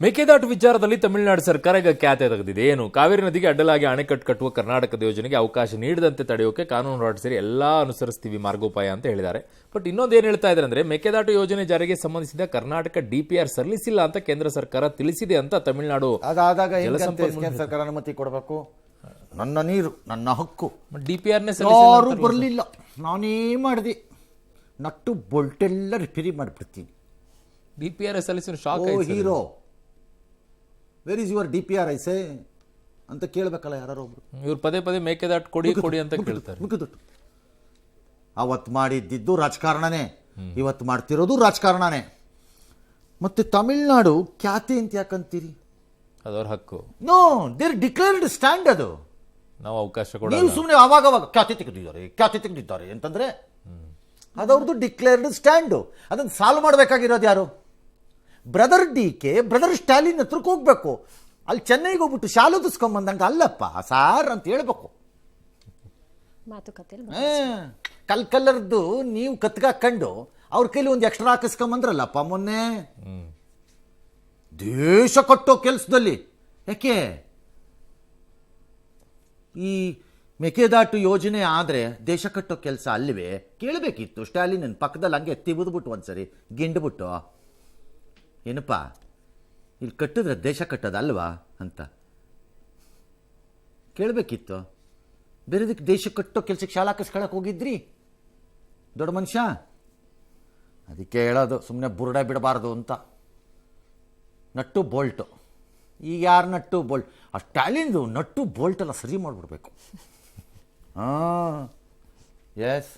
ಮೇಕೆದಾಟು ವಿಚಾರದಲ್ಲಿ ತಮಿಳುನಾಡು ಸರ್ಕಾರ ಈಗ ಖ್ಯಾತೆ ತೆಗೆದಿದೆ. ಏನು ಕಾವೇರಿ ನದಿಗೆ ಅಡ್ಡಲಾಗಿ ಅಣೆಕಟ್ಟು ಕಟ್ಟುವ ಕರ್ನಾಟಕದ ಯೋಜನೆಗೆ ಅವಕಾಶ ನೀಡದಂತೆ ತಡೆಯೋಕೆ ಕಾನೂನು ಹೋರಾಟ ಸೇರಿ ಎಲ್ಲಾ ಅನುಸರಿಸ್ತೀವಿ ಮಾರ್ಗೋಪಾಯ ಅಂತ ಹೇಳಿದ್ದಾರೆ. ಬಟ್ ಇನ್ನೊಂದೇನು ಹೇಳ್ತಾ ಇದ್ದಾರೆ ಅಂದ್ರೆ, ಮೇಕೆದಾಟು ಯೋಜನೆ ಜಾರಿಗೆ ಸಂಬಂಧಿಸಿದ ಕರ್ನಾಟಕ ಡಿಪಿಆರ್ ಸಲ್ಲಿಸಿಲ್ಲ ಅಂತ ಕೇಂದ್ರ ಸರ್ಕಾರ ತಿಳಿಸಿದೆ ಅಂತ ತಮಿಳುನಾಡು ಸರ್ಕಾರ ಅನುಮತಿ ಕೊಡಬೇಕು. ನನ್ನ ನೀರು ನನ್ನ ಹಕ್ಕು, ಡಿಪಿಆರ್ ಯಾರು ಬರಲಿಲ್ಲ, ನಾನೇ ಮಾಡಿದೆ, ನಟ್ಟು ಬೋಲ್ಟೆಲ್ಲ ರಿಪೇರಿ ಮಾಡಿಬಿಡ್ತೀನಿ. ಡಿಪಿಆರ್ ಸಲ್ಲಿಸಿದ shock hero where is your DPR ಐಸೆ ಅಂತ ಕೇಳಬೇಕಲ್ಲ ಯಾರೊಬ್ರು. ಇವ್ರು ಪದೇ ಪದೇ ಮೇಕೆದಾಟು ಕೊಡಿ ಅಂತ ಕೇಳ್ತಾರೆ. ಅವತ್ತು ಮಾಡಿದ್ದಿದ್ದು ರಾಜಕಾರಣನೇ, ಇವತ್ತು ಮಾಡ್ತಿರೋದು ರಾಜಕಾರಣನೇ. ಮತ್ತೆ ತಮಿಳ್ನಾಡು ಖ್ಯಾತಿ ಅಂತ ಯಾಕಂತೀರಿ? ಅದವ್ರ ಹಕ್ಕು. No, there declared stand. ಅದು ನಾವು ಅವಕಾಶ ಕೊಡ, ನೀವು ಸುಮ್ಮನೆ ಅವಾಗ ಖ್ಯಾತಿ ತೆಗೆದಿದ್ದಾರೆ ಅಂತಂದ್ರೆ ಅದವ್ರದ್ದು ಡಿಕ್ಲೇರ್ಡ್ ಸ್ಟ್ಯಾಂಡು. ಅದನ್ನು ಸಾಲ್ವ್ ಮಾಡಬೇಕಾಗಿರೋದು ಯಾರು? ಬ್ರದರ್ DK, ಬ್ರದರ್ ಸ್ಟಾಲಿನ್ ಹತ್ರಕ್ಕೆ ಹೋಗ್ಬೇಕು. ಅಲ್ಲಿ ಚೆನ್ನೈಗೆ ಹೋಗ್ಬಿಟ್ಟು ಶಾಲು ದುಸ್ಕೊಂಬಂದಂಗೆ ಅಲ್ಲಪ್ಪ ಸಾರ್ ಅಂತ ಹೇಳ್ಬೇಕು. ಕಲ್ಲರ್ದು ನೀವು ಕತ್ಗಾಕೊಂಡು ಅವ್ರ ಕೈಲಿ ಒಂದು ಎಕ್ಸ್ಟ್ರಾ ಹಾಕಿಸ್ಕೊಂಬಂದ್ರಲ್ಲಪ್ಪ ಮೊನ್ನೆ. ದೇಶ ಕಟ್ಟೋ ಕೆಲಸದಲ್ಲಿ ಯಾಕೆ ಈ ಮೇಕೆದಾಟು ಯೋಜನೆ ಆದರೆ ದೇಶ ಕಟ್ಟೋ ಕೆಲಸ ಅಲ್ಲಿವೆ ಕೇಳಬೇಕಿತ್ತು. ಸ್ಟಾಲಿನ್ ಪಕ್ಕದಲ್ಲಿ ಹಂಗೆ ತಿವಿದ್ಬಿಟ್ಟು ಒಂದ್ಸರಿ ಗಿಂಡ್ಬಿಟ್ಟು, ಏನಪ್ಪ ಇಲ್ಲಿ ಕಟ್ಟಿದ್ರೆ ದೇಶ ಕಟ್ಟೋದಲ್ವಾ ಅಂತ ಕೇಳಬೇಕಿತ್ತು. ಬೇರೆದಕ್ಕೆ ದೇಶ ಕಟ್ಟೋ ಕೆಲಸಕ್ಕೆ ಶಾಲಾ ಕಸ್ಕೊಳಕ್ಕೆ ಹೋಗಿದ್ರಿ ದೊಡ್ಡ ಮನುಷ್ಯ. ಅದಕ್ಕೆ ಹೇಳೋದು ಸುಮ್ಮನೆ ಬುರುಡೆ ಬಿಡಬಾರ್ದು ಅಂತ. ನಟ್ಟು ಬೋಲ್ಟು, ಈಗ ಯಾರು ನಟ್ಟು ಬೋಲ್ಟ್? ಆ ಸ್ಟಾಲಿನ್ದು ನಟ್ಟು ಬೋಲ್ಟೆಲ್ಲ ಸರಿ ಮಾಡಿಬಿಡ್ಬೇಕು. ಎಸ್.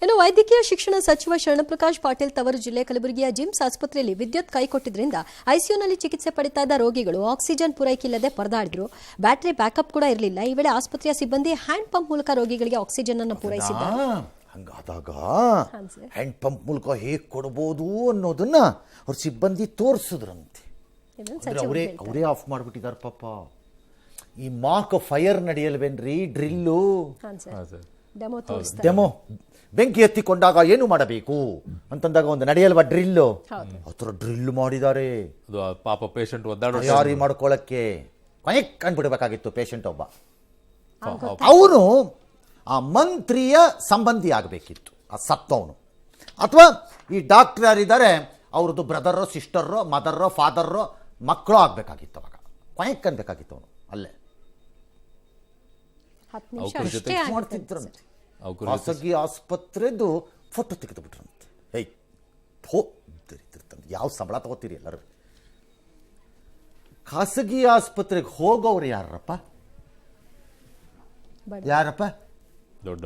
ಇನ್ನು ವೈದ್ಯಕೀಯ ಶಿಕ್ಷಣ ಸಚಿವ ಶರಣಪ್ರಕಾಶ್ ಪಾಟೀಲ್ ತವರು ಜಿಲ್ಲೆ ಕಲಬುರಗಿಯ ಜಿಮ್ಸ್ ಆಸ್ಪತ್ರೆಯಲ್ಲಿ ವಿದ್ಯುತ್ ಕೈಕೊಟ್ಟಿದ್ರಿಂದ ಐಸಿಯುನಲ್ಲಿ ಚಿಕಿತ್ಸೆ ಪಡಿತಾ ಇದ್ದ ರೋಗಿಗಳು ಆಕ್ಸಿಜನ್ ಪೂರೈಕೆ ಇಲ್ಲದೆ ಪರದಾಡಿದ್ರು. ಬ್ಯಾಟರಿ ಬ್ಯಾಕಪ್ ಕೂಡ ಇರಲಿಲ್ಲ. ಈ ವೇಳೆ ಆಸ್ಪತ್ರೆಯ ಸಿಬ್ಬಂದಿ ಹ್ಯಾಂಡ್ ಪಂಪ್ ಮೂಲಕ ರೋಗಿಗಳಿಗೆ ಆಕ್ಸಿಜನ್ ಅನ್ನು ಪೂರೈಸಿದ್ದಾರೆ. ಹಂಗಾದಾಗ ಹ್ಯಾಂಡ್ ಪಂಪ್ ಮೂಲಕ ಹೇಗೆ ಕೊಡಬಹುದು ಅನ್ನೋದನ್ನ ಅವ್ರ ಸಿಬ್ಬಂದಿ ತೋರಿಸಿದ್ರಂತೆ. ಅವರೇ ಆಫ್ ಮಾಡಿಬಿಟ್ಟಿದ್ದಾರೆ ಪಾಪ. ಈ ಮಾಕ್ ಫೈರ್ ನಡೆಯಲ್ವೇನ್ರಿ? ಡ್ರಿಲ್ಲು ಡೆಮೋ ಬೆಂಕಿ ಎತ್ತಿಕೊಂಡಾಗ ಏನು ಮಾಡಬೇಕು ಅಂತಂದಾಗ ಒಂದು ನಡೆಯಲ್ವಾ ಡ್ರಿಲ್ಲು, ಹತ್ರ ಡ್ರಿಲ್ ಮಾಡಿದ್ದಾರೆ ಪಾಪ ಪೇಷಂಟ್ ತಯಾರಿ ಮಾಡ್ಕೊಳ್ಳಕ್ಕೆ. ಕೊನೆಗೆ ಕಂಡುಬಿಡಬೇಕಾಗಿತ್ತು ಪೇಷಂಟ್ ಒಬ್ಬ, ಅವನು ಆ ಮಂತ್ರಿಯ ಸಂಬಂಧಿ ಆಗಬೇಕಿತ್ತು ಆ ಸತ್ತವನು, ಅಥವಾ ಈ ಡಾಕ್ಟರ್ ಯಾರಿದ್ದಾರೆ ಅವ್ರದ್ದು ಬ್ರದರೋ ಸಿಸ್ಟರೋ ಮದರೋ ಫಾದರೋ ಮಕ್ಕಳು ಆಗಬೇಕಾಗಿತ್ತು. ಅವಾಗ ಕೊನೆಗೆ ಕನ್ಬೇಕಾಗಿತ್ತು ಅವನು ಅಲ್ಲೇ. ಮಾಡ್ತಿದ್ರಂತೆ ಖಾಸಗಿ ಆಸ್ಪತ್ರೆದು ಫೋಟೋ ತೆಗೆದು ಬಿಟ್ರಂತೆ. ಯಾವ ಸಂಬಳ ತಗೋತೀರಿ ಎಲ್ಲರೂ? ಖಾಸಗಿ ಆಸ್ಪತ್ರೆಗೆ ಹೋಗೋರು ಯಾರಪ್ಪ? ದೊಡ್ಡ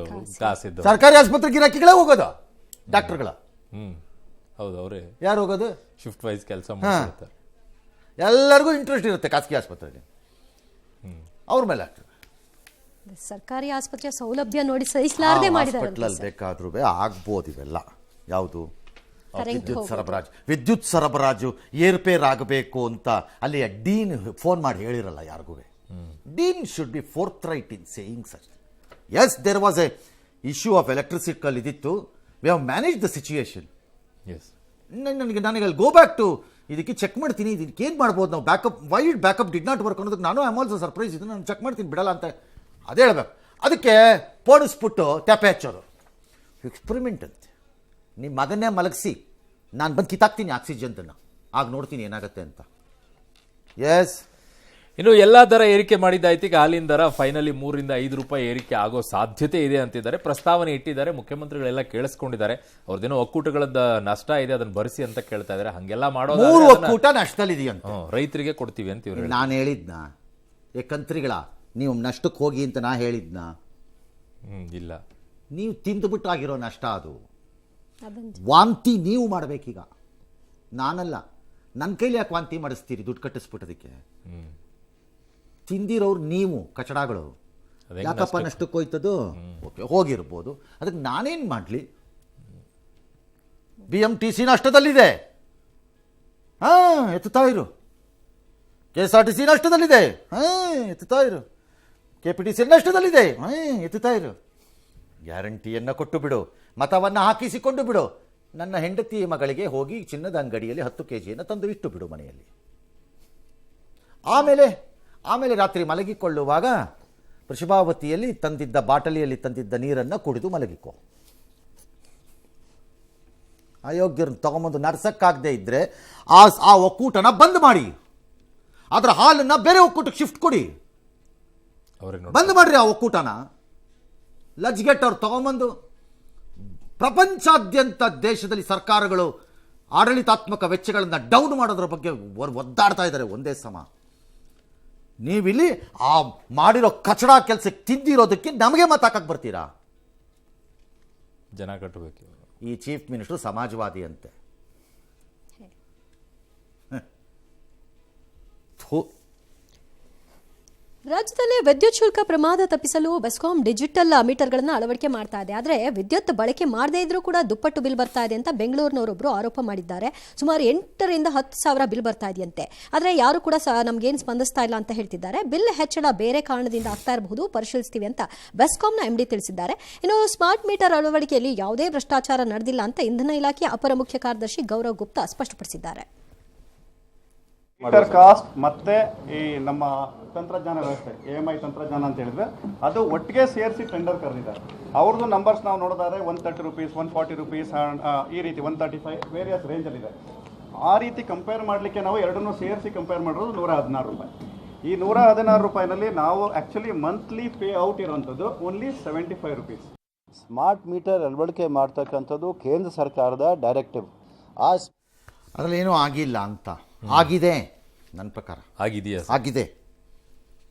ಸರ್ಕಾರಿ ಆಸ್ಪತ್ರೆಗೆ ಗಿರಾಕಿಗಳೇ ಹೋಗೋದು, ಡಾಕ್ಟರ್ಗಳ. ಹೌದು, ಅವರೇ ಯಾರು ಹೋಗೋದು? ಶಿಫ್ಟ್ ವೈಸ್ ಕೆಲಸ ಮಾಡ್ತಾರೆ. ಎಲ್ಲರಿಗೂ ಇಂಟ್ರೆಸ್ಟ್ ಇರುತ್ತೆ ಖಾಸಗಿ ಆಸ್ಪತ್ರೆಗೆ, ಅವ್ರ ಮೇಲೆ ಆಗ್ತದೆ. ಸರ್ಕಾರಿ ಆಸ್ಪತ್ರೆಯ ಸೌಲಭ್ಯ ನೋಡಿ ಸಹಿಸಲಾರದೆ ಮಾಡಿದ್ದಾರೆ. ಬೇಕಾದ್ರೂ ಆಗ್ಬೋದು ಇವೆಲ್ಲ. ಯಾವುದು ವಿದ್ಯುತ್ ಸರಬರಾಜು ಏರ್ಪೇರ್ ಆಗಬೇಕು ಅಂತ ಅಲ್ಲಿಯ ಡೀನ್ ಫೋನ್ ಮಾಡಿ ಹೇಳಿರಲ್ಲ ಯಾರಿಗೂ. Dean should be forth right in saying such. Yes, there was a issue of electricity ಇದಿತ್ತು. We have manage the situation. ನನಗೆ ಅಲ್ಲಿ ಗೋ ಬ್ಯಾಕ್ ಟು ಇದಕ್ಕೆ ಚೆಕ್ ಮಾಡ್ತೀನಿ, ಇದಕ್ಕೆ ಏನು ಮಾಡ್ಬೋದು ನಾವು, backup why it backup did not work ಅನ್ನೋದಕ್ಕೆ ನಾನು ಆಮ್ ಆಲ್ಸೋ ಸರ್ಪ್ರೈಸ್. ಇದನ್ನು ನಾನು ಚೆಕ್ ಮಾಡ್ತೀನಿ, ಬಿಡಲ್ಲ ಅಂತ ಅದೇ ಹೇಳ್ಬೇಕು. ಅದಕ್ಕೆ ಪೋಣಿಸ್ಬಿಟ್ಟು ತೆಪೆ ಹಚ್ಚೋದು ಎಕ್ಸ್ಪರಿಮೆಂಟ್ ಅಂತೆ. ನಿಮ್ಮ ಮಗನ್ನೇ ಮಲಗಿಸಿ ನಾನು ಬಂದು ಕಿತ್ತಾಕ್ತೀನಿ ಆಕ್ಸಿಜನ್ದನ್ನು, ಆಗ ನೋಡ್ತೀನಿ ಏನಾಗುತ್ತೆ ಅಂತ. ಎಸ್. ಇನ್ನು ಎಲ್ಲಾ ದರ ಏರಿಕೆ ಮಾಡಿದ್ದಾಯ್ತು. ಈಗ ಹಾಲಿನ ದರ ಫೈನಲಿ 3 ರಿಂದ 5 ರೂಪಾಯಿ ಏರಿಕೆ ಆಗೋ ಸಾಧ್ಯತೆ ಇದೆ ಅಂತಿದ್ದಾರೆ. ಪ್ರಸ್ತಾವನೆ ಇಟ್ಟಿದ್ದಾರೆ, ಮುಖ್ಯಮಂತ್ರಿಗಳೆಲ್ಲ ಕೇಳಿಸ್ಕೊಂಡಿದ್ದಾರೆ. ಅವ್ರದ್ದೇನೋ ಒಕ್ಕೂಟಗಳದ ನಷ್ಟ ಇದೆ, ಅದನ್ನ ಭರಿಸಿ ಅಂತ ಕೇಳ್ತಾ ಇದ್ದಾರೆ. ಹಂಗೆಲ್ಲ ಮಾಡೋದು ಒಕ್ಕೂಟ ನಷ್ಟದಲ್ಲಿದೆಯಂತ, ರೈತರಿಗೆ ಕೊಡ್ತೀವಿ ಅಂತ ಇವ್ರು. ನಾನು ಹೇಳಿದ್ನ ಕಂತ್ರಿಗಳ ನೀವು ನಷ್ಟಕ್ಕೆ ಹೋಗಿ ಅಂತ ನಾ ಹೇಳಿದ್ನ? ಇಲ್ಲ, ನೀವು ತಿಂದುಬಿಟ್ಟು ಆಗಿರೋ ನಷ್ಟ ಅದು. ವಾಂತಿ ನೀವು ಮಾಡಬೇಕೀಗ, ನಾನಲ್ಲ. ನನ್ನ ಕೈಲಿ ಯಾಕೆ ವಾಂತಿ ಮಾಡಿಸ್ತೀರಿ ದುಡ್ಡು ಕಟ್ಟಿಸ್ಬಿಟ್ಟೋದಕ್ಕೆ? ತಿಂದಿರೋರು ನೀವು ಕಚಡಗಳು. ಯಾಕಪ್ಪ ನಷ್ಟಕ್ಕೆ ಹೋಯ್ತದು? ಓಕೆ, ಹೋಗಿರ್ಬೋದು. ಅದಕ್ಕೆ ನಾನೇನು ಮಾಡಲಿ? BMTC ನಷ್ಟದಲ್ಲಿದೆ, ಎತ್ತುತ್ತಾ ಇರು. KSRTC ನಷ್ಟದಲ್ಲಿದೆ, ಎತ್ತುತ್ತಾ ಇರು. KPTC ನಷ್ಟದಲ್ಲಿದೆ, ಎತ್ತುತ್ತಾ ಇರು. ಗ್ಯಾರಂಟಿಯನ್ನು ಕೊಟ್ಟು ಬಿಡು, ಮತವನ್ನು ಹಾಕಿಸಿಕೊಂಡು ಬಿಡು. ನನ್ನ ಹೆಂಡತಿ ಮಗಳಿಗೆ ಹೋಗಿ ಚಿನ್ನದ ಅಂಗಡಿಯಲ್ಲಿ 10 kg ತಂದು ಇಟ್ಟು ಬಿಡು ಮನೆಯಲ್ಲಿ. ಆಮೇಲೆ ರಾತ್ರಿ ಮಲಗಿಕೊಳ್ಳುವಾಗ ವೃಷಭಾವತಿಯಲ್ಲಿ ತಂದಿದ್ದ ಬಾಟಲಿಯಲ್ಲಿ ತಂದಿದ್ದ ನೀರನ್ನು ಕುಡಿದು ಮಲಗಿಕೋ. ಅಯೋಗ್ಯರನ್ನು ತಗೊಂಬಂದು ನರ್ಸಕ್ಕಾಗದೇ ಇದ್ರೆ ಆ ಒಕ್ಕೂಟನ ಬಂದ್ ಮಾಡಿ, ಅದರ ಹಾಲನ್ನು ಬೇರೆ ಒಕ್ಕೂಟಕ್ಕೆ ಶಿಫ್ಟ್ ಕೊಡಿ, ಬಂದ್ ಮಾಡ್ರಿ ಆ ಒಕ್ಕೂಟನ. ಲಜ್ಗೆಟ್ ಅವ್ರು ತಗೊಂಬಂದು ಪ್ರಪಂಚಾದ್ಯಂತ ದೇಶದಲ್ಲಿ ಸರ್ಕಾರಗಳು ಆಡಳಿತಾತ್ಮಕ ವೆಚ್ಚಗಳನ್ನು ಡೌನ್ ಮಾಡೋದ್ರ ಬಗ್ಗೆ ಒದ್ದಾಡ್ತಾ ಇದ್ದಾರೆ ಒಂದೇ ಸಮ. ನೀವಿಲ್ಲಿ ಆ ಮಾಡಿರೋ ಕಚಡ ಕೆಲಸಕ್ಕೆ ತಿದ್ದಿರೋದಕ್ಕೆ ನಮಗೆ ಮಾತಾಕಕ್ಕೆ ಬರ್ತೀರಾ? ಜನ ಕಟ್ಟಬೇಕು. ಈ ಚೀಫ್ ಮಿನಿಸ್ಟರ್ ಸಮಾಜವಾದಿ ಅಂತೆ. ರಾಜ್ಯದಲ್ಲಿ ವಿದ್ಯುತ್ ಶುಲ್ಕ ಪ್ರಮಾದ ತಪ್ಪಿಸಲು ಬೆಸ್ಕಾಂ ಡಿಜಿಟಲ್ ಮೀಟರ್ಗಳನ್ನು ಅಳವಡಿಕೆ ಮಾಡ್ತಾ ಇದೆ. ಆದರೆ ವಿದ್ಯುತ್ ಬಳಕೆ ಮಾಡದೇ ಇದ್ರೂ ಕೂಡ ದುಪ್ಪಟ್ಟು ಬಿಲ್ ಬರ್ತಾ ಇದೆ ಅಂತ ಬೆಂಗಳೂರಿನವರೊಬ್ಬರು ಆರೋಪ ಮಾಡಿದ್ದಾರೆ. ಸುಮಾರು 8 ರಿಂದ 10 ಸಾವಿರ ಬಿಲ್ ಬರ್ತಾ ಇದೆಯಂತೆ. ಆದರೆ ಯಾರು ಕೂಡ ನಮಗೇನು ಸ್ಪಂದಿಸ್ತಾ ಇಲ್ಲ ಅಂತ ಹೇಳ್ತಿದ್ದಾರೆ. ಬಿಲ್ ಹೆಚ್ಚಳ ಬೇರೆ ಕಾರಣದಿಂದ ಆಗ್ತಾ ಇರಬಹುದು, ಪರಿಶೀಲಿಸ್ತೀವಿ ಅಂತ ಬೆಸ್ಕಾಂನ ಎಂಡಿ ತಿಳಿಸಿದ್ದಾರೆ. ಇನ್ನು ಸ್ಮಾರ್ಟ್ ಮೀಟರ್ ಅಳವಡಿಕೆಯಲ್ಲಿ ಯಾವುದೇ ಭ್ರಷ್ಟಾಚಾರ ನಡೆದಿಲ್ಲ ಅಂತ ಇಂಧನ ಇಲಾಖೆಯ ಅಪರ ಮುಖ್ಯ ಕಾರ್ಯದರ್ಶಿ ಗೌರವ್ ಗುಪ್ತಾ ಸ್ಪಷ್ಟಪಡಿಸಿದ್ದಾರೆ. ಮೀಟರ್ ಕಾಸ್ಟ್ ಮತ್ತೆ ಈ ನಮ್ಮ ತಂತ್ರಜ್ಞಾನ ವ್ಯವಸ್ಥೆ AMI ತಂತ್ರಜ್ಞಾನ ಅಂತ ಹೇಳಿದ್ರೆ ಅದು ಒಟ್ಟಿಗೆ ಸೇರಿಸಿ ಟೆಂಡರ್ ಕರೆದಿದ್ದಾರೆ. ಅವ್ರದ್ದು ನಂಬರ್ಸ್ ನಾವು ನೋಡಿದರೆ 130 ರೂಪೀಸ್, 140 ರೂಪೀಸ್, ಈ ರೀತಿ 135 ವೇರಿಯಸ್ ರೇಂಜಲ್ಲಿದೆ. ಆ ರೀತಿ ಕಂಪೇರ್ ಮಾಡಲಿಕ್ಕೆ ನಾವು ಎರಡನ್ನೂ ಸೇರಿಸಿ ಕಂಪೇರ್ ಮಾಡಿರೋದು 116 ರೂಪಾಯಿ. ಈ 116 ರೂಪಾಯಿನಲ್ಲಿ ನಾವು ಆ್ಯಕ್ಚುಲಿ ಮಂತ್ಲಿ ಪೇ ಔಟ್ ಇರೋಂಥದ್ದು ಓನ್ಲಿ 75 ರೂಪೀಸ್. ಸ್ಮಾರ್ಟ್ ಮೀಟರ್ ಅಳವಡಿಕೆ ಮಾಡ್ತಕ್ಕಂಥದ್ದು ಕೇಂದ್ರ ಸರ್ಕಾರದ ಡೈರೆಕ್ಟಿವ್. ಅದರಲ್ಲಿ ಏನೂ ಆಗಿಲ್ಲ ಅಂತ. ಆಗಿದೆ ನನ್ನ ಪ್ರಕಾರ, ಆಗಿದೆ.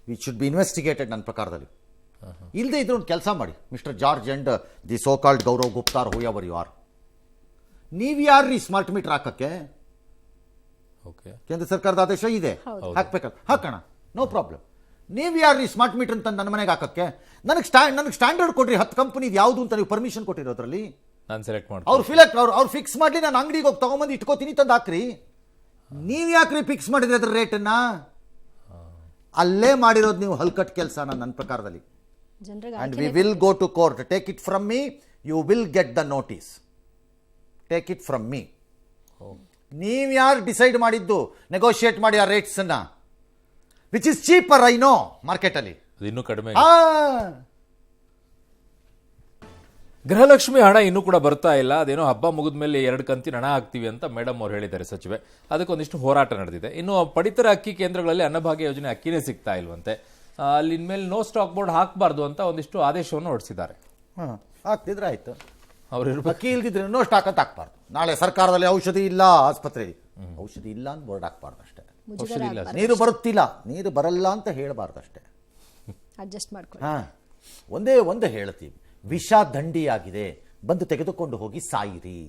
ವಿ ಶುಡ್ ಬಿ ಇನ್ವೆಸ್ಟಿಗೇಟೆಡ್ ನನ್ನ ಪ್ರಕಾರದಲ್ಲಿ. ಇಲ್ಲದೆ ಇದ್ರೆ ಒಂದು ಕೆಲಸ ಮಾಡಿ, mister George and the so called Gaurav ಗುಪ್ತಾರ್ ಹೂ ಎವರ್ ಯು ಆರ್, ನೀವು ಯಾರ್ರೀ ಸ್ಮಾರ್ಟ್ ಮೀಟರ್ ಹಾಕಕ್ಕೆ? ಕೇಂದ್ರ ಸರ್ಕಾರದ ಆದೇಶ ಇದೆ, ಹಾಕ್ಬೇಕಲ್ಲ, ಹಾಕೋಣ, ನೋ ಪ್ರಾಬ್ಲಮ್. ನೀವು ಯಾರ್ರೀ ಸ್ಮಾರ್ಟ್ ಮೀಟರ್ ಅಂತ ನನ್ನ ಮನೆಗೆ ಹಾಕಕ್ಕೆ? ನನಗೆ ಸ್ಟ್ಯಾಂಡರ್ಡ್ ಕೊಡ್ರಿ, 10 ಕಂಪನಿದು ಯಾವುದು ಅಂತ ನೀವು ಪರ್ಮಿಷನ್ ಕೊಟ್ಟಿರೋದ್ರಲ್ಲಿ ನಾನು ಸೆಲೆಕ್ಟ್ ಮಾಡಿ ಅವ್ರು ಫಿಕ್ಸ್ ಮಾಡಲಿ, ನಾನು ಅಂಗಡಿಗೆ ಹೋಗಿ ತಗೊಂಬಂದು ಇಟ್ಕೋತೀನಿ ತಂದು ಹಾಕ್ರಿ. ನೀವು ಯಾಕ್ರಿ ಫಿಕ್ಸ್ ಮಾಡಿದ್ರೆ ಅದ್ರ ರೇಟನ್ನ? ಅಲ್ಲೇ ಮಾಡಿರೋದು ನೀವು ಹಲ್ಕಟ್ ಕೆಲಸ ನನ್ನ ಪ್ರಕಾರದಲ್ಲಿ. And we will go to court. Take it from me, you will get the notice. Take it from me. ನೀವು ಯಾರು ಡಿಸೈಡ್ ಮಾಡಿದ್ದು ನೆಗೋಷಿಯೇಟ್ ಮಾಡಿ ಆ ರೇಟ್ಸ್ ಅನ್ನ, which is cheaper, I know ಮಾರ್ಕೆಟಲ್ಲಿ ಇನ್ನೂ ಕಡಿಮೆ. ಗೃಹಲಕ್ಷ್ಮಿ ಹಣ ಇನ್ನೂ ಕೂಡ ಬರ್ತಾ ಇಲ್ಲ. ಅದೇನೋ ಹಬ್ಬ ಮುಗಿದ ಮೇಲೆ 2 ಕಂತಿನ ಹಣ ಹಾಕ್ತೀವಿ ಅಂತ ಮೇಡಮ್ ಅವ್ರು ಹೇಳಿದ್ದಾರೆ ಸಚಿವೆ. ಅದಕ್ಕೊಂದಿಷ್ಟು ಹೋರಾಟ ನಡೆದಿದೆ. ಇನ್ನು ಪಡಿತರ ಅಕ್ಕಿ ಕೇಂದ್ರಗಳಲ್ಲಿ ಅನ್ನಭಾಗ್ಯ ಯೋಜನೆ ಅಕ್ಕಿನೇ ಸಿಗ್ತಾ ಇಲ್ವಂತೆ. ಅಲ್ಲಿ ಇನ್ಮೇಲೆ ನೋ ಸ್ಟಾಕ್ ಬೋರ್ಡ್ ಹಾಕಬಾರ್ದು ಅಂತ ಒಂದಿಷ್ಟು ಆದೇಶವನ್ನು ಹೊರಡಿಸಿದ್ದಾರೆ. ಹಾಕ್ತಿದ್ರೆ ಆಯ್ತು, ಅವ್ರು ಅಕ್ಕಿ ಇಲ್ದಿದ್ರೆ ನೋ ಸ್ಟಾಕ್ ಅಂತ ಹಾಕ್ಬಾರ್ದು. ನಾಳೆ ಸರ್ಕಾರದಲ್ಲಿ ಔಷಧಿ ಇಲ್ಲ, ಆಸ್ಪತ್ರೆಯಲ್ಲಿ ಔಷಧಿ ಇಲ್ಲ ಅಂತ ಬೋರ್ಡ್ ಹಾಕ್ಬಾರ್ದು ಅಷ್ಟೇ. ನೀರು ಬರುತ್ತಿಲ್ಲ, ನೀರು ಬರಲ್ಲ ಅಂತ ಹೇಳಬಾರ್ದು ಅಷ್ಟೇ. ಅಡ್ಜಸ್ಟ್ ಮಾಡ್ಕೊಳ್ಳಿ. ಒಂದೇ ಹೇಳ್ತೀವಿ, ವಿಷ ದಂಡಿಯಾಗಿದೆ, ಬಂದು ತೆಗೆದುಕೊಂಡು ಹೋಗಿ ಸಾಯಿರಿ.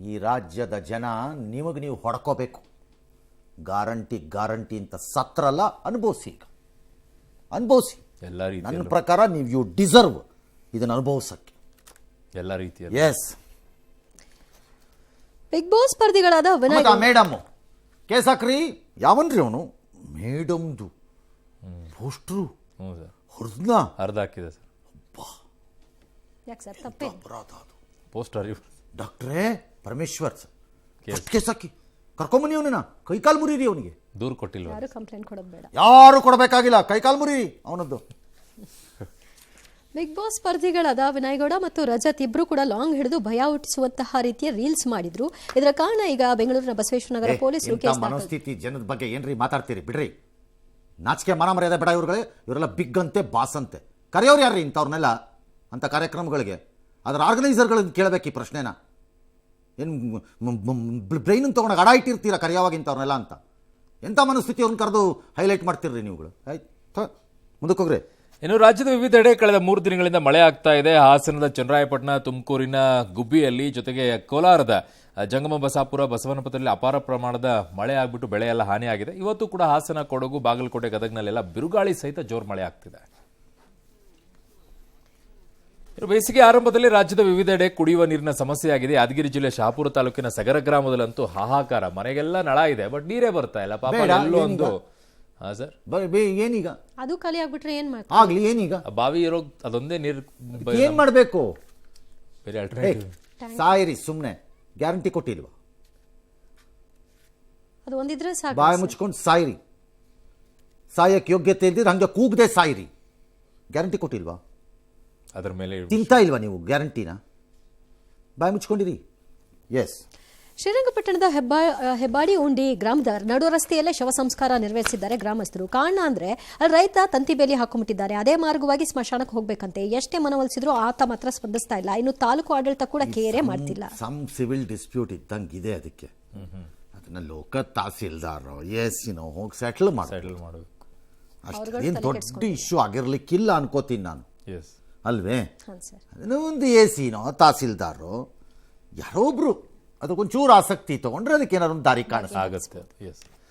ಈ ರಾಜ್ಯದ ಜನ ನಿಮಗೆ ನೀವು ಹೊಡ್ಕೋಬೇಕು. ಗ್ಯಾರಂಟಿ ಅಂತ ಸತ್ರಲ್ಲ, ಅನುಭವಿಸಿ. ಈಗ ಅನುಭವಿಸಿ. ನನ್ನ ಪ್ರಕಾರ ನೀವು ಯು ಡಿಸರ್ವ್ ಇದನ್ನು ಅನುಭವಿಸಕ್ಕೆ ಎಲ್ಲ ರೀತಿಯ. ಎಸ್. ಬಿಗ್ ಬಾಸ್ ಸ್ಪರ್ಧಿಗಳಾದ ಮೇಡಮ್ ಕೇಸ್ ಹಾಕ್ರಿ. ಯಾವನ್ರಿ ಅವನು? ಮೇಡಮ್ದು ಪೋಸ್ಟ್ರು ಹೊರದ್ನ ಅರ್ಧ ಹಾಕಿದೆ ಸರ್. ಯಾಕೆ ಸರ್ ತಪ್ಪೇ ಪೋಸ್ಟರ್ ಡಾಕ್ಟ್ರೇ ಪರಮೇಶ್ವರ್ ಕೇಸ್ ಹಾಕಿ ಕರ್ಕೊಂಬನ್ನಿ ಅವನನ್ನ, ಕೈಕಾಲು ಮುರಿರಿ ಅವನಿಗೆ. ದೂರು ಕೊಟ್ಟಿಲ್ಲ, ಯಾರು ಕಂಪ್ಲೇಂಟ್ ಕೊಡೋದು ಬೇಡ, ಯಾರು ಕೊಡಬೇಕಾಗಿಲ್ಲ, ಕೈಕಾಲು ಮುರಿರಿ ಅವನದ್ದು. ಬಿಗ್ ಬಾಸ್ ಸ್ಪರ್ಧಿಗಳಾದ ವಿನಯ್ ಗೌಡ ಮತ್ತು ರಜತ್ ಇಬ್ರು ಕೂಡ ಲಾಂಗ್ ಹಿಡಿದು ಭಯ ಹುಟ್ಟಿಸುವಂತಹ ರೀತಿಯ ರೀಲ್ಸ್ ಮಾಡಿದ್ರು. ಇದರ ಕಾರಣ ಈಗ ಬೆಂಗಳೂರಿನ ಬಸವೇಶ್ವರನಗರ ಪೊಲೀಸರು ಕೇಸ್ ಮನಸ್ಥಿತಿ ಜನದ ಬಗ್ಗೆ ಏನ್ರಿ ಮಾತಾಡ್ತೀರಿ? ಬಿಡ್ರಿ, ನಾಚಿಕೆ ಮಾನ ಮರ್ಯಾದೆ ಬೇಡ ಇವ್ರುಗಳೇ. ಇವರೆಲ್ಲ ಬಿಗ್ ಅಂತೆ, ಬಾಸ್ ಅಂತೆ. ಕರೆಯೋರು ಯಾರ್ರಿ ಇಂಥವ್ರನ್ನೆಲ್ಲ ಅಂತ ಕಾರ್ಯಕ್ರಮಗಳಿಗೆ? ಅದರ ಆರ್ಗನೈಸರ್ಗಳನ್ನ ಕೇಳಬೇಕು ಈ ಪ್ರಶ್ನೆನ. ಏನು ಬ್ರೈನ್ ತೊಗೊಂಡಾಗ ಅಡ ಇಟ್ಟಿರ್ತೀರ ಕರೆಯೋವಾಗ ಇಂಥವ್ರನ್ನೆಲ್ಲ ಅಂತ? ಎಂಥ ಮನಸ್ಥಿತಿ ಅವ್ರನ್ನ ಕರೆದು ಹೈಲೈಟ್ ಮಾಡ್ತಿರ್ರಿ ನೀವುಗಳು. ಆಯ್ತು, ಮುಂದಕ್ಕೆ ಹೋಗ್ರಿ. ಇನ್ನು ರಾಜ್ಯದ ವಿವಿಧೆಡೆ ಕಳೆದ 3 ದಿನಗಳಿಂದ ಮಳೆ ಆಗ್ತಾ ಇದೆ. ಹಾಸನದ ಚನ್ನರಾಯಪಟ್ಟಣ, ತುಮಕೂರಿನ ಗುಬ್ಬಿಯಲ್ಲಿ, ಜೊತೆಗೆ ಕೋಲಾರದ ಜಂಗಮ ಬಸಾಪುರ, ಬಸವನಪುರದಲ್ಲಿ ಅಪಾರ ಪ್ರಮಾಣದ ಮಳೆ ಆಗ್ಬಿಟ್ಟು ಬೆಳೆ ಎಲ್ಲ ಹಾನಿಯಾಗಿದೆ. ಇವತ್ತು ಕೂಡ ಹಾಸನ, ಕೊಡಗು, ಬಾಗಲಕೋಟೆ, ಗದಗ್ನಲ್ಲೆಲ್ಲ ಬಿರುಗಾಳಿ ಸಹಿತ ಜೋರು ಮಳೆ ಆಗ್ತಿದೆ. ಬೇಸಿಗೆ ಆರಂಭದಲ್ಲಿ ರಾಜ್ಯದ ವಿವಿಧೆಡೆ ಕುಡಿಯುವ ನೀರಿನ ಸಮಸ್ಯೆಯಾಗಿದೆ. ಯಾದಗಿರಿ ಜಿಲ್ಲೆ ಶಹಾಪುರ ತಾಲೂಕಿನ ಸಗರ ಗ್ರಾಮದಲ್ಲಂತೂ ಹಾಹಾಕಾರ. ಮನೆಗೆಲ್ಲ ನಳ ಇದೆ, ಬಟ್ ನೀರೇ ಬರ್ತಾ ಇಲ್ಲ. ಪಾಪ ಎಲ್ಲೋ ಒಂದು ಸರ್ ಏನೀಗ ಅದು ಖಾಲಿ ಆಗ್ಬಿಟ್ರೆ ಏನ್ ಮಾಡ್ತಾರೆ? ಆಗ್ಲಿ, ಏನೀಗ ಬಾವಿ ಇರೋ ಅದೊಂದೇ ನೀರು ಏನ್ ಮಾಡಬೇಕು? ಬೇರೆ ಆಲ್ಟರ್ನೇಟಿವ್ ಸಾಯಿರಿ ಸುಮ್ಮನೆ. ಗ್ಯಾರಂಟಿ ಕೊಟ್ಟಿಲ್ವಾ? ಅದು ಒಂದಿದ್ರೆ ಸಾಕು ಬಾಯಿ ಮುಚ್ಕೊಂಡು ಸಾಯಿರಿ. ಸಾಯಕ್ಕೆ ಯೋಗ್ಯತೆ ಇಲ್ದಿದ್ರೆ ಹಂಗೆ ಕೂಗದೆ ಸಾಯಿರಿ. ಗ್ಯಾರಂಟಿ ಕೊಟ್ಟಿಲ್ವಾ? ಅದ್ರ ಮೇಲೆ ತಿಂತಾ ಇಲ್ವಾ ನೀವು ಗ್ಯಾರಂಟಿನ? ಬಾಯಿ ಮುಚ್ಕೊಂಡಿರಿ. ಎಸ್. ಶ್ರೀರಂಗಪಟ್ಟಣದ ಹೆಬ್ಬಾಡಿ ಉಂಡಿ ಗ್ರಾಮದ ನಡು ರಸ್ತೆಯಲ್ಲೇ ಶವ ಸಂಸ್ಕಾರ ನೆರವೇರಿಸಿದ್ದಾರೆ ಗ್ರಾಮಸ್ಥರು. ಕಾರಣ ಅಂದ್ರೆ ಅಲ್ಲಿ ರೈತ ತಂತಿ ಬೇಲಿ ಹಾಕೊಂಡ್ಬಿಟ್ಟಿದ್ದಾರೆ. ಅದೇ ಮಾರ್ಗವಾಗಿ ಸ್ಮಶಾನಕ್ಕೆ ಹೋಗ್ಬೇಕಂತೆ. ಎಷ್ಟೇ ಮನವೊಲಿಸಿದ್ರು ಆತ ಮಾತ್ರ ಸ್ಪಂದಿಸ್ತಾ ಇಲ್ಲ. ಇನ್ನು ತಾಲೂಕು ಆಡಳಿತ ಕೂಡ ಕೇರೆ ಮಾಡ್ತಿಲ್ಲ. ಸಮ್ ಸಿವಿಲ್ ಡಿಸ್ಪ್ಯೂಟ್ ಇದ್ದಂಗಿದೆ ಅದಕ್ಕೆ. ಅದನ್ನ ಲೋಕ ತಹಸೀಲ್ದಾರ್ ಹೋಗಿ ಸೆಟ್ಲ್ ಮಾಡಬೇಕು. ಅಷ್ಟೇನು ದೊಡ್ಡ ಇಶ್ಯೂ ಆಗಿರ್ಲಿಕ್ಕಿಲ್ಲ ಅನ್ಕೋತೀನಿ ನಾನು, ಅಲ್ವೇ? ಅದನ್ನ ಒಂದು ಎಸಿನೋ ತಹಸೀಲ್ದಾರು ಯಾರೊಬ್ರು ಅದಕ್ಕೊಂಚೂರು ಆಸಕ್ತಿ ತಗೊಂಡ್ರೆ ಅದಕ್ಕೆ ಏನಾದ್ರು ದಾರಿ ಕಾಣಿಸ್ತಾ ಆಗುತ್ತೆ.